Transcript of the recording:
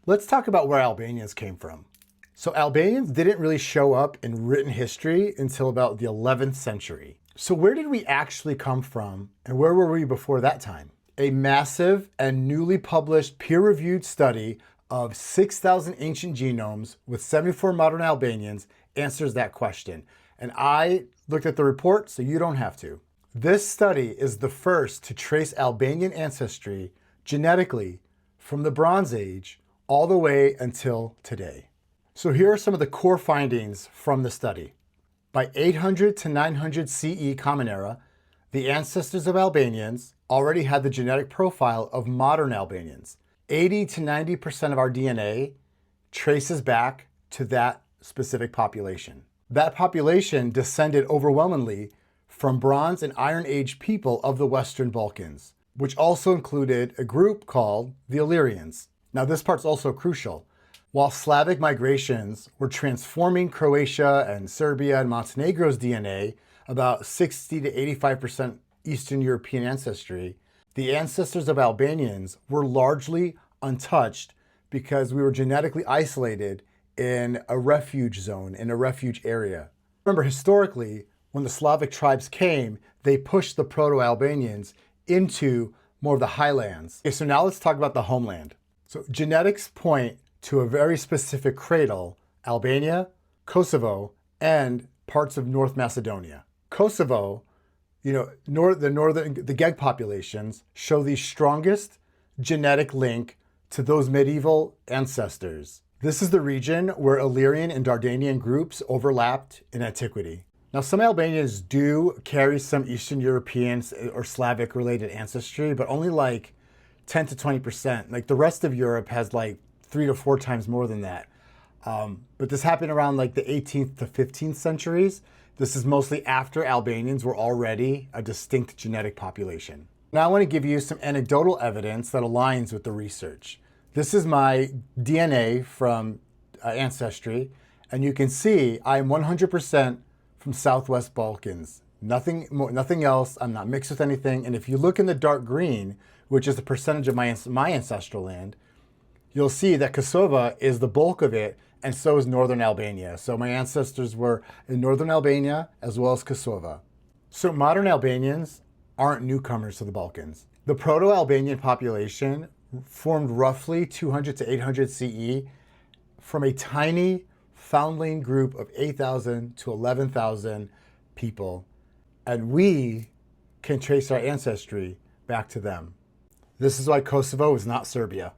Let's talk about where Albanians came from. So Albanians didn't really show up in written history until about the 11th century. So where did we actually come from, and where were we before that time? A massive and newly published peer-reviewed study of 6,000 ancient genomes with 74 modern Albanians answers that question. And I looked at the report, so you don't have to. This study is the first to trace Albanian ancestry genetically from the Bronze Age all the way until today. So here are some of the core findings from the study. By 800 to 900 CE Common Era, the ancestors of Albanians already had the genetic profile of modern Albanians. 80 to 90% of our DNA traces back to that specific population. That population descended overwhelmingly from Bronze and Iron Age people of the Western Balkans, which also included a group called the Illyrians. Now this part's also crucial. While Slavic migrations were transforming Croatia and Serbia and Montenegro's DNA, about 60 to 85% Eastern European ancestry, the ancestors of Albanians were largely untouched because we were genetically isolated in a refuge zone, in a refuge area. Remember, historically, when the Slavic tribes came, they pushed the Proto-Albanians into more of the highlands. Okay, so now let's talk about the homeland. So genetics point to a very specific cradle: Albania, Kosovo, and parts of North Macedonia. Kosovo, the Geg populations show the strongest genetic link to those medieval ancestors. This is the region where Illyrian and Dardanian groups overlapped in antiquity. Now, some Albanians do carry some Eastern European or Slavic-related ancestry, but only like 10 to 20%. Like the rest of Europe has like 3 to 4 times more than that. But this happened around like the 18th to 15th centuries. This is mostly after Albanians were already a distinct genetic population. Now I want to give you some anecdotal evidence that aligns with the research. This is my DNA from Ancestry, and you can see I'm 100% from Southwest Balkans. Nothing else. I'm not mixed with anything. And if you look in the dark green, which is the percentage of my ancestral land, you'll see that Kosovo is the bulk of it, and so is northern Albania. So my ancestors were in northern Albania as well as Kosovo. So modern Albanians aren't newcomers to the Balkans. The Proto-Albanian population formed roughly 200 to 800 CE from a tiny foundling group of 8,000 to 11,000 people, and we can trace our ancestry back to them. This is why Kosovo is not Serbia.